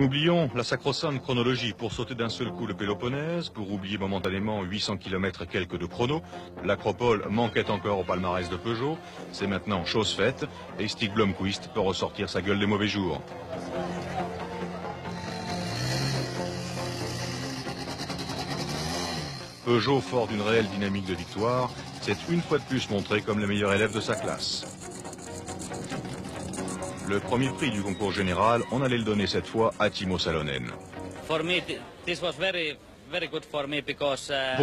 Oublions la sacro-sainte chronologie pour sauter d'un seul coup le Péloponnèse, pour oublier momentanément 800 km et quelques de chrono. L'Acropole manquait encore au palmarès de Peugeot. C'est maintenant chose faite et Stig Blomqvist peut ressortir sa gueule des mauvais jours. Peugeot, fort d'une réelle dynamique de victoire, s'est une fois de plus montré comme le meilleur élève de sa classe. Le premier prix du concours général, on allait le donner cette fois à Timo Salonen. Pour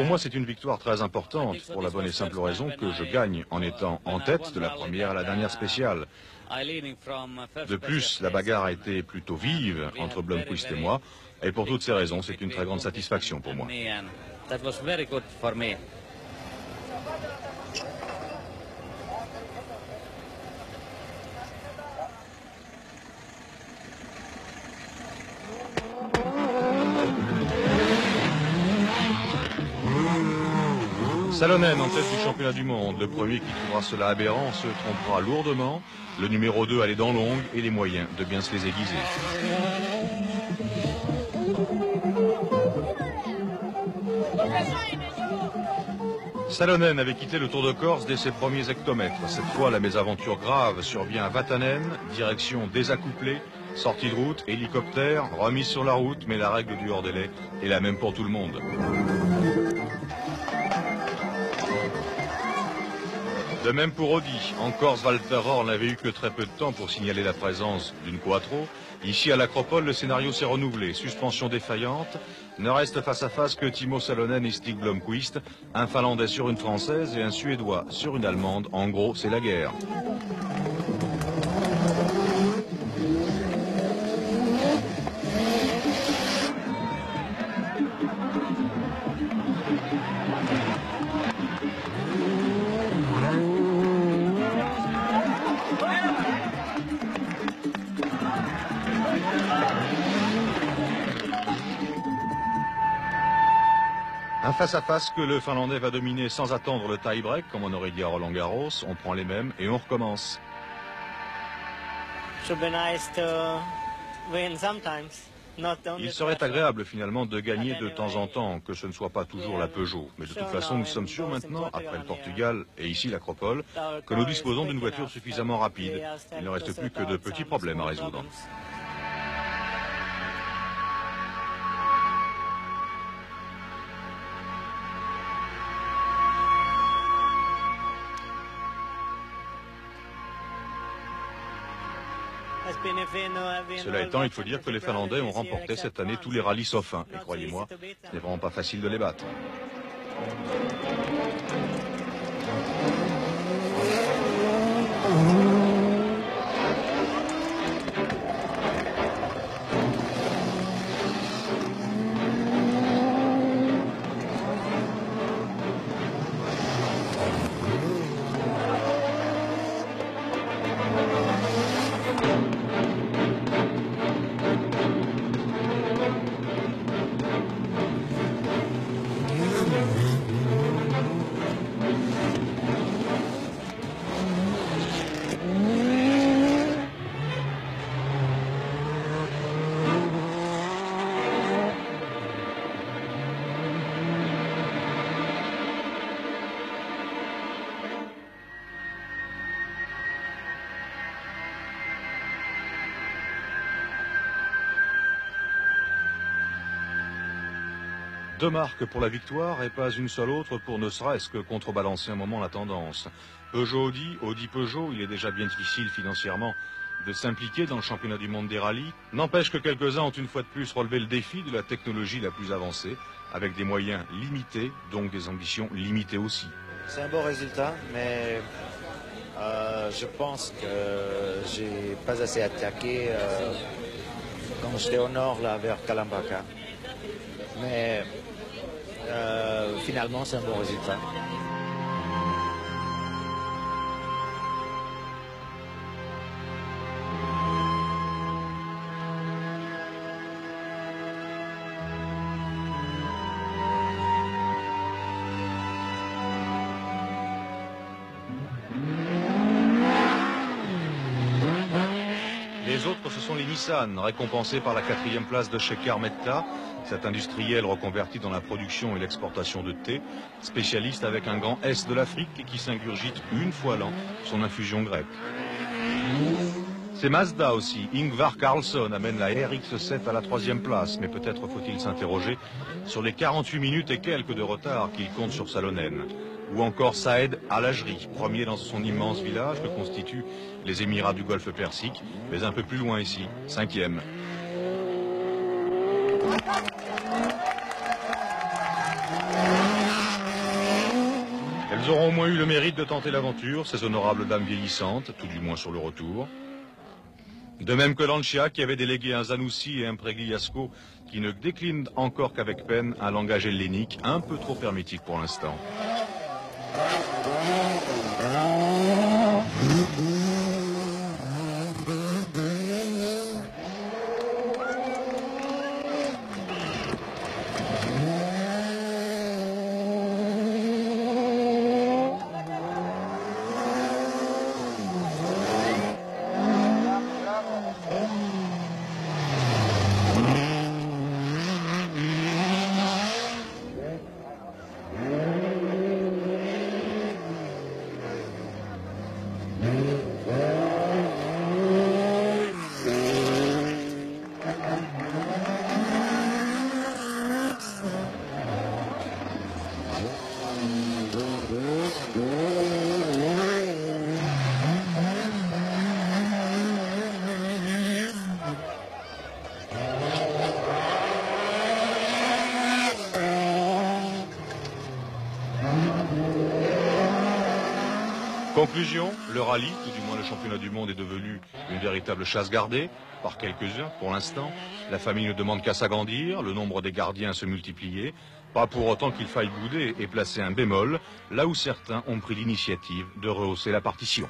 moi, c'est une victoire très importante, pour la bonne et simple raison que je gagne en étant en tête de la première à la dernière spéciale. De plus, la bagarre a été plutôt vive entre Blomqvist et moi, et pour toutes ces raisons, c'est une très grande satisfaction pour moi. Salonen en tête du championnat du monde. Le premier qui trouvera cela aberrant se trompera lourdement. Le numéro 2 a les dents longues et les moyens de bien se les aiguiser. Salonen avait quitté le Tour de Corse dès ses premiers hectomètres. Cette fois, la mésaventure grave survient à Vatanen, direction désaccouplée, sortie de route, hélicoptère, remise sur la route, mais la règle du hors-délai est la même pour tout le monde. De même pour Audi. En Corse, Walter Röhrl n'avait eu que très peu de temps pour signaler la présence d'une Quattro. Ici, à l'Acropole, le scénario s'est renouvelé. Suspension défaillante. Ne reste face à face que Timo Salonen et Stig Blomqvist. Un Finlandais sur une Française et un Suédois sur une Allemande. En gros, c'est la guerre. Un face-à-face que le Finlandais va dominer sans attendre le tie-break, comme on aurait dit à Roland-Garros. On prend les mêmes et on recommence. Il serait agréable finalement de gagner de temps en temps, que ce ne soit pas toujours la Peugeot. Mais de toute façon, nous sommes sûrs maintenant, après le Portugal et ici l'Acropole, que nous disposons d'une voiture suffisamment rapide. Il ne reste plus que de petits problèmes à résoudre. Cela étant, il faut dire que les Finlandais ont remporté cette année tous les rallyes sauf un. Et croyez-moi, ce n'est vraiment pas facile de les battre. Deux marques pour la victoire et pas une seule autre pour ne serait-ce que contrebalancer un moment la tendance. Peugeot-Audi, Audi-Peugeot, il est déjà bien difficile financièrement de s'impliquer dans le championnat du monde des rallyes. N'empêche que quelques-uns ont une fois de plus relevé le défi de la technologie la plus avancée, avec des moyens limités, donc des ambitions limitées aussi. C'est un beau résultat, mais je pense que j'ai pas assez attaqué quand j'étais au nord, là, vers Kalambaka. Mais finalement, c'est un bon résultat. Les autres, ce sont les Nissan, récompensés par la 4e place de Shekhar Mehta, cet industriel reconverti dans la production et l'exportation de thé, spécialiste avec un grand S de l'Afrique et qui s'ingurgite une fois l'an son infusion grecque. C'est Mazda aussi. Ingvar Carlsson amène la RX-7 à la 3e place, mais peut-être faut-il s'interroger sur les 48 minutes et quelques de retard qu'il compte sur Salonen. Ou encore Saed Al-Ajri, premier dans son immense village que constituent les Émirats du Golfe Persique, mais un peu plus loin ici, 5e. Elles auront au moins eu le mérite de tenter l'aventure, ces honorables dames vieillissantes, tout du moins sur le retour. De même que Lancia, qui avait délégué un Zanussi et un Pregliasco, qui ne déclinent encore qu'avec peine un langage hellénique un peu trop hermétique pour l'instant. Conclusion, le rallye, tout du moins le championnat du monde, est devenu une véritable chasse gardée, par quelques-uns pour l'instant. La famille ne demande qu'à s'agrandir, le nombre des gardiens se multiplier, pas pour autant qu'il faille bouder et placer un bémol, là où certains ont pris l'initiative de rehausser la partition.